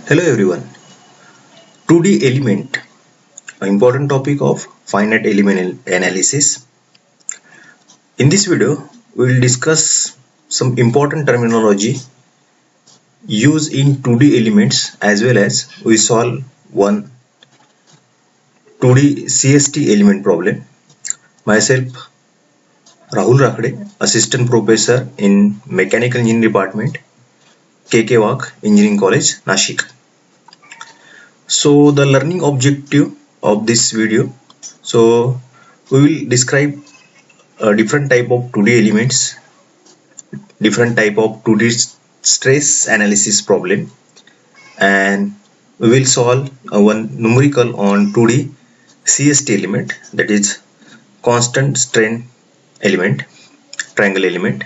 Hello everyone. 2D element, an important topic of finite element analysis. In this video, we will discuss some important terminology used in 2D elements as well as we solve one 2D CST element problem. Myself, Rahul Rakhde, Assistant Professor in Mechanical Engineering Department, KK Wagh Engineering College, Nashik. So the learning objective of this video, so we will describe different type of 2D elements, different type of 2D stress analysis problem, and we will solve one numerical on 2D CST element, that is constant strain element, triangle element.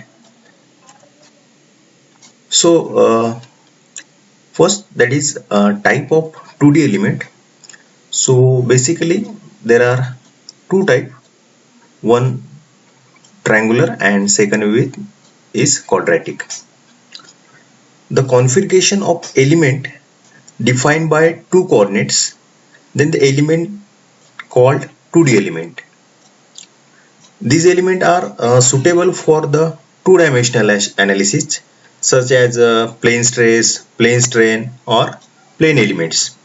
So first, that is type of 2D element. So basically there are two type, one triangular and second with is quadratic. The configuration of element defined by two coordinates, then the element called 2D element. These elements are suitable for the two-dimensional analysis such as plane stress, plane strain or plane elements.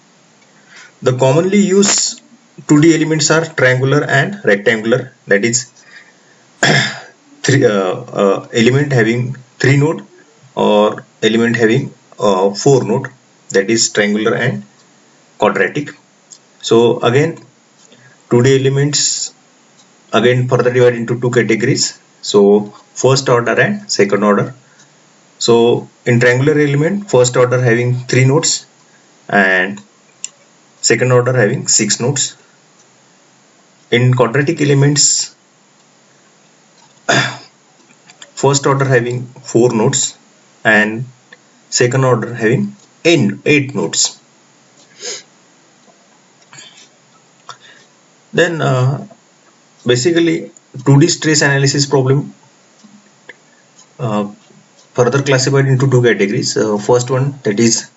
The commonly used 2D elements are triangular and rectangular, that is element having 3 node or element having 4 node, that is triangular and quadratic. So again 2D elements again further divided into two categories, so first order and second order. So in triangular element, first order having 3 nodes and second order having 6 nodes. In quadratic elements, first order having 4 nodes and second order having 8 nodes. Then basically 2D stress analysis problem further classified into two categories. First one, that is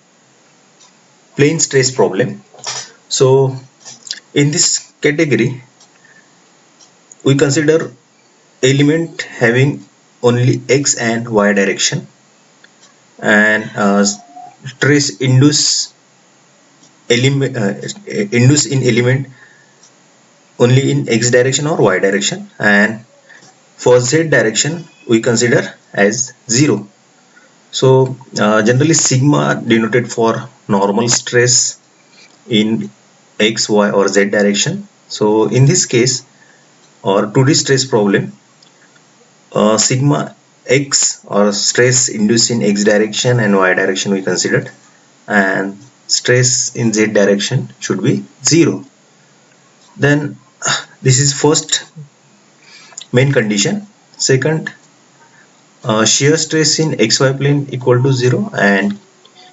plane stress problem. So in this category we consider element having only x and y direction, and stress induce in element only in x direction or y direction, and for z direction we consider as 0. So generally sigma denoted for normal stress in x, y or z direction. So in this case, or 2D stress problem, sigma x or stress induced in x direction and y direction we considered, and stress in z direction should be 0. Then this is first main condition. Second, shear stress in xy plane equal to 0 and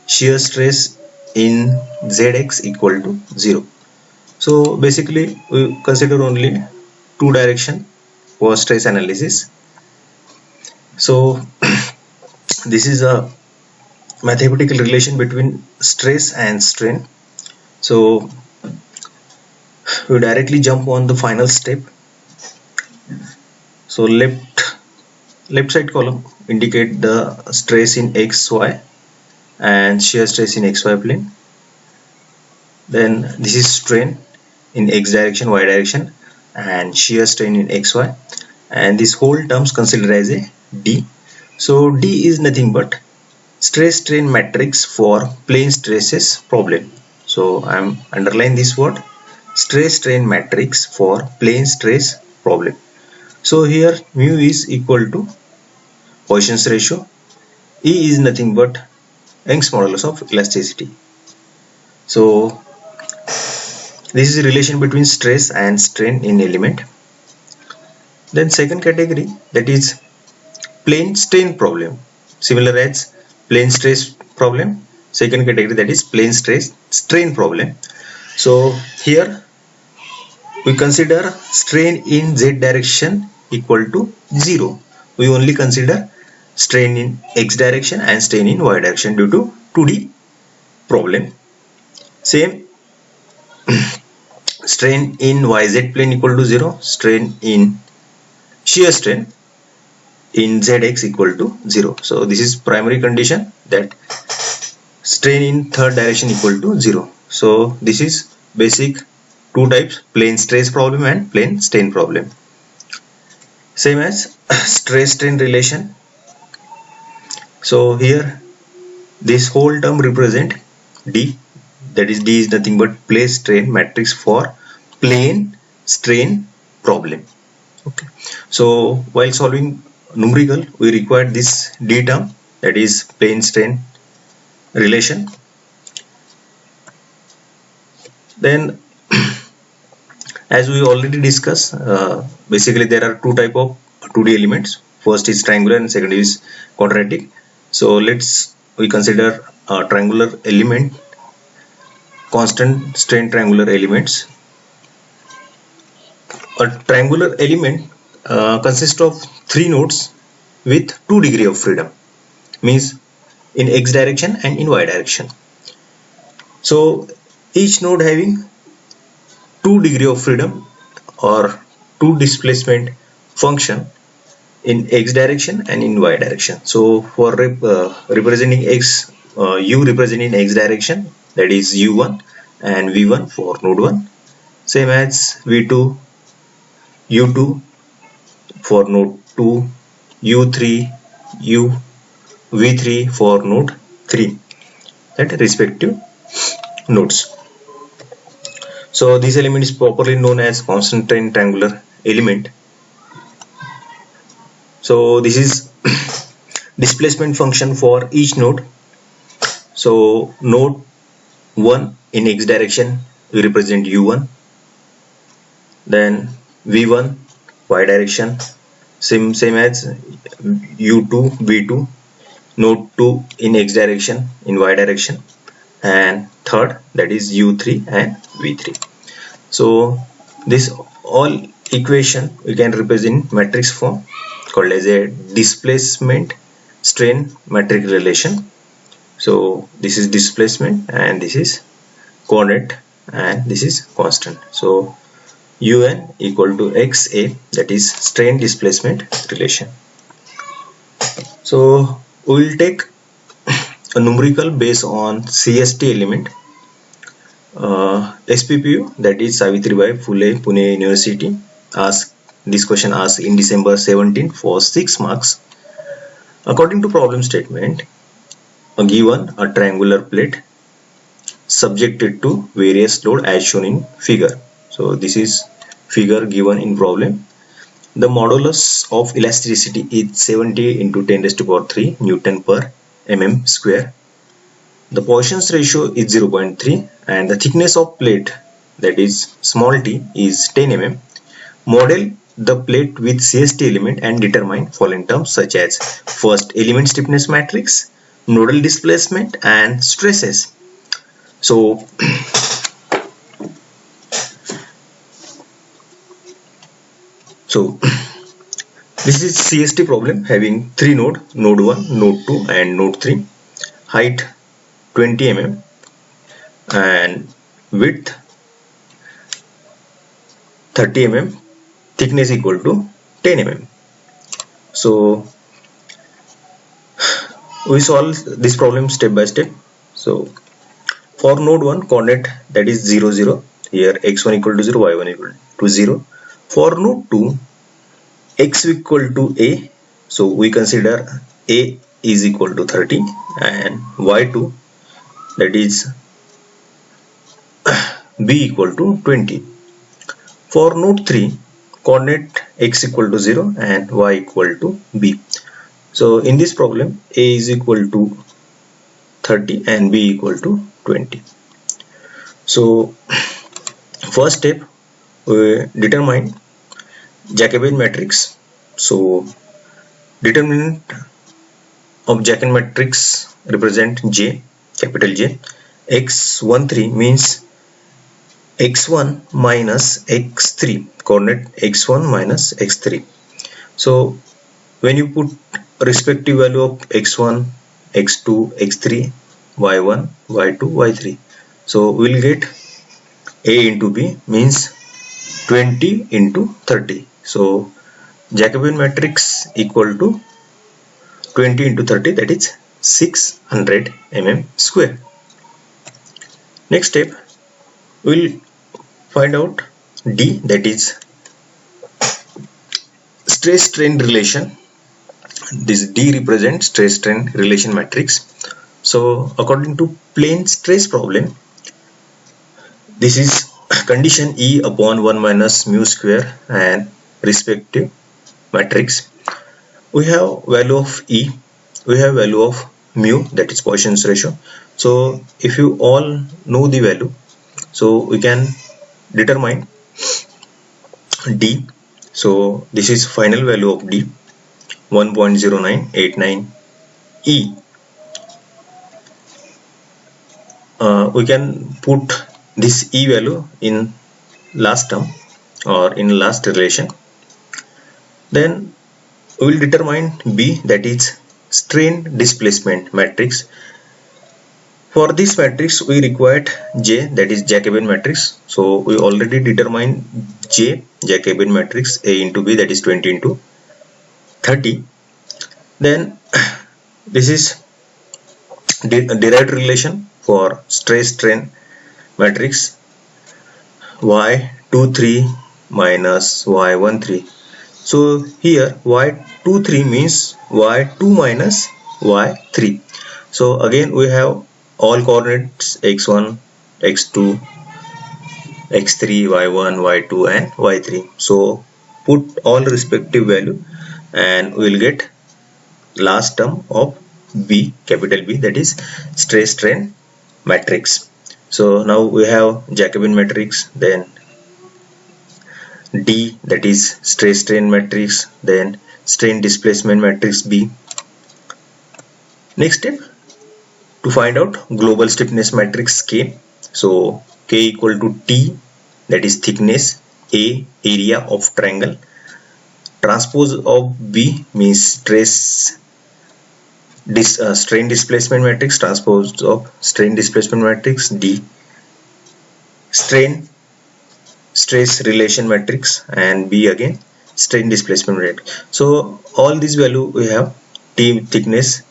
shear stress in zx equal to 0. So basically we consider only two direction for stress analysis. So this is a mathematical relation between stress and strain. So we directly jump on the final step. So left side column indicate the stress in xy and shear stress in xy plane. Then this is strain in x direction, y direction, and shear strain in xy, and this whole terms considered as a D. So D is nothing but stress strain matrix for plane stresses problem. So I am underline this word, stress strain matrix for plane stress problem. So here mu is equal to Poisson's ratio, E is nothing but Young's modulus of elasticity. So this is a relation between stress and strain in element. Then second category, that is plane strain problem, similar as plane stress problem. Second category, that is plane stress strain problem. So here we consider strain in z direction equal to 0. We only consider strain in x direction and strain in y direction due to 2D problem. Same, strain in YZ plane equal to 0, strain in shear strain in ZX equal to 0. So this is primary condition, that strain in third direction equal to 0. So this is basic two types, plane stress problem and plane strain problem. Same as stress strain relation. So here this whole term represent D, that is D is nothing but plane strain matrix for plane strain problem. Okay, so while solving numerical we require this D term, that is plane strain relation. Then as we already discussed, basically there are two type of 2D elements. First is triangular and second is quadratic. So we consider a triangular element, constant strain triangular elements. A triangular element consists of three nodes with 2 degrees of freedom, means in x direction and in y direction. So each node having 2 degrees of freedom or 2 displacement function in x direction and in y direction. So for representing x, u representing x direction, that is u1 and v1 for node 1, same as v2, u2 for node 2, u3, v3 for node 3, that respective nodes. So this element is properly known as constant strain triangular element. So this is displacement function for each node. So node 1 in x direction we represent u1, then v1 y direction, same as u2 v2, node 2 in x direction in y direction, and third, that is u3 and v3. So this all equation we can represent matrix form called as a displacement strain matrix relation. So this is displacement and this is coordinate and this is constant. So un equal to xa, that is strain displacement relation. So we will take a numerical based on CST element. SPPU, that is Savitribai Phule Pune University, asked this question asked in December 17 for 6 marks. According to problem statement, given a triangular plate subjected to various load as shown in figure. So this is figure given in problem. The modulus of elasticity is 70 into 10 raised to power 3 Newton per mm square. The Poisson's ratio is 0.3 and the thickness of plate, that is small t, is 10 mm. Model the plate with CST element and determine following terms such as first element stiffness matrix, nodal displacement and stresses. So this is CST problem having 3 node, node 1, node 2 and node 3, height 20 mm and width 30 mm, thickness equal to 10 mm. So we solve this problem step by step. So for node 1 coordinate, that is 0 0, here x1 equal to 0, y1 equal to 0. For node 2 x equal to a, so we consider a is equal to 30 and y2, that is b equal to 20. For node 3 coordinate x equal to 0 and y equal to b. So in this problem a is equal to 30 and b equal to 20. So first step, we determine Jacobian matrix. So determinant of Jacobian matrix represent J, capital J. X13 means x1 minus x3, coordinate x1 minus x3. So when you put respective value of x1, x2, x3 y1, y2, y3. So we'll get A into B means 20 into 30. So Jacobian matrix equal to 20 into 30, that is 600 mm square. Next step, we'll find out D, that is stress strain relation. This D represents stress strain relation matrix. So according to plane stress problem, this is condition E upon 1 minus mu square and respective matrix. We have value of E, we have value of mu, that is Poisson's ratio. So if you all know the value, so we can determine D. So this is final value of D, 1.0989 E. We can put this E value in last term or in last relation. Then we will determine B, that is strain displacement matrix. For this matrix we required J, that is Jacobian matrix. So we already determined J, Jacobian matrix, A into B, that is 20 into 30. Then this is derived relation for stress strain matrix, y23 minus y13. So here y23 means y2 minus y3. So again we have all coordinates x1, x2, x3, y1, y2 and y3. So put all respective value and we will get last term of B, capital B, that is stress strain matrix. So now we have Jacobian matrix, then D, that is stress strain matrix, then strain displacement matrix B. Next step, to find out global stiffness matrix K. So K equal to T, that is thickness, A, area of triangle, transpose of B means strain displacement matrix, transpose of strain displacement matrix, D, strain stress relation matrix, and B again strain displacement matrix. So all these value we have: T thickness,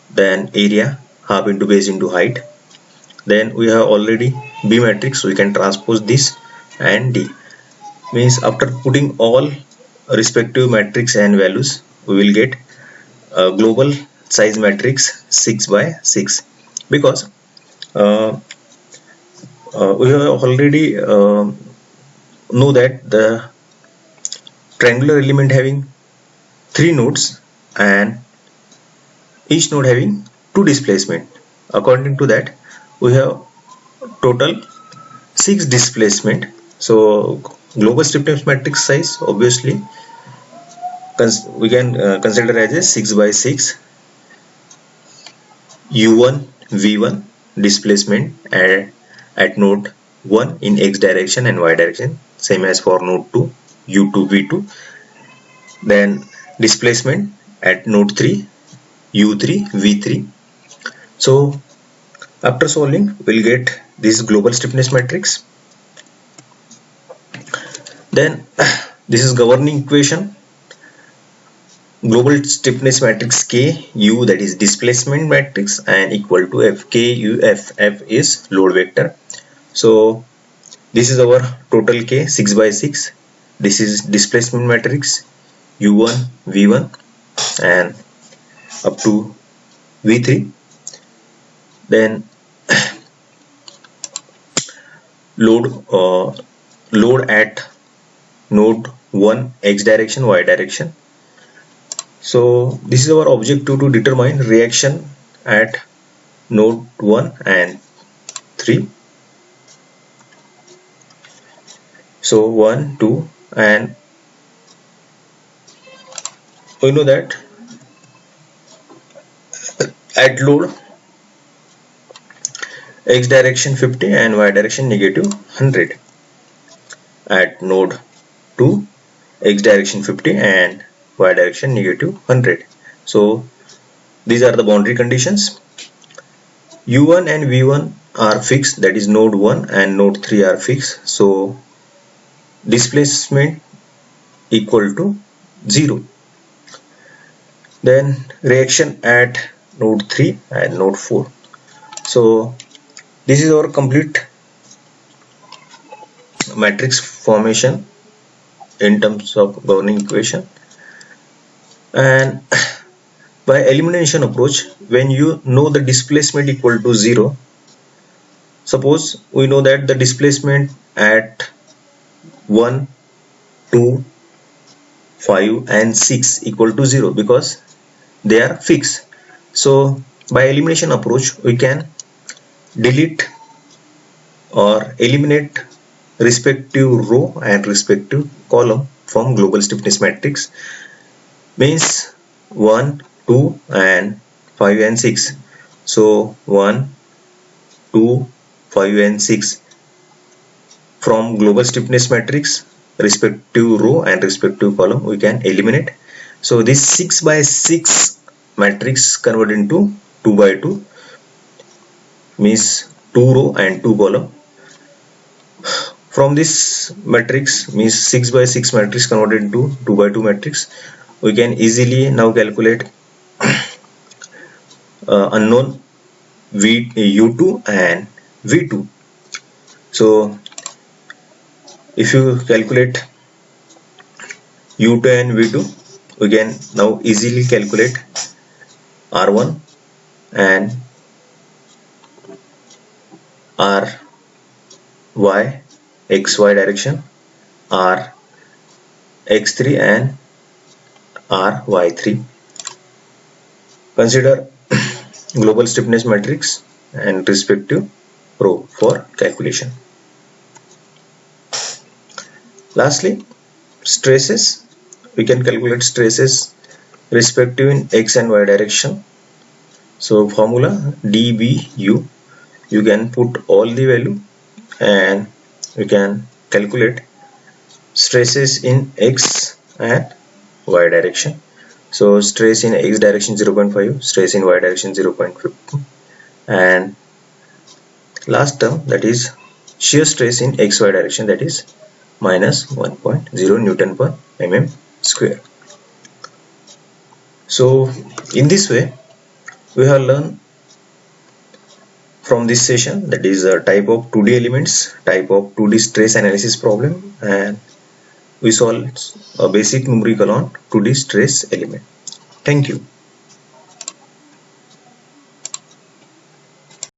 then area, half into base into height. Then we have already B matrix, we can transpose this, and D means after putting all respective matrix and values we will get a global size matrix 6 by 6, because we have already know that the triangular element having 3 nodes and each node having 2 displacement. According to that we have total 6 displacement. So global stiffness matrix size obviously we can consider as a 6 by 6 u1 v1 displacement at node 1 in x direction and y direction, same as for node 2 u2 v2. Then displacement at node 3 u3 v3. So after solving we'll get this global stiffness matrix. Then this is governing equation. Global stiffness matrix K U, that is displacement matrix, and equal to F. K U F. F is load vector. So this is our total K, 6 by 6. This is displacement matrix U1 V1 and up to V3. Then load at node 1 x direction, y direction. So this is our objective to determine reaction at node 1 and 3. So 1, 2, and we know that at load x direction 50 and y direction negative 100. At node 2 x direction 50 and y direction negative 100. So these are the boundary conditions. u1 and v1 are fixed, that is node 1 and node 3 are fixed, so displacement equal to 0. Then reaction at node 3 and node 4. So this is our complete matrix formation in terms of governing equation. And by elimination approach, when you know the displacement equal to 0, suppose we know that the displacement at 1, 2, 5 and 6 equal to 0 because they are fixed. So by elimination approach, we can delete or eliminate respective row and respective column from global stiffness matrix, means 1, 2 and 5 and 6. So 1, 2, 5 and 6 from global stiffness matrix, respective row and respective column we can eliminate. So this 6 by 6 matrix convert into 2 by 2, means 2 row and 2 column. From this matrix, means 6 by 6 matrix converted into 2 by 2 matrix, we can easily now calculate unknown u2 and v2. So if you calculate u2 and v2, we can now easily calculate r1 and ry xy direction, r x3 and ry3. Consider global stiffness matrix and respective row for calculation. Lastly, stresses. We can calculate stresses respective in x and y direction. So formula dBu, you can put all the value and we can calculate stresses in x and y direction. So stress in x direction 0.5, stress in y direction 0.50, and last term, that is shear stress in xy direction, that is minus 1.0 Newton per mm square. So in this way we have learned from this session, that is a type of 2D elements, type of 2D stress analysis problem, and we solved a basic numerical on 2D stress element. Thank you.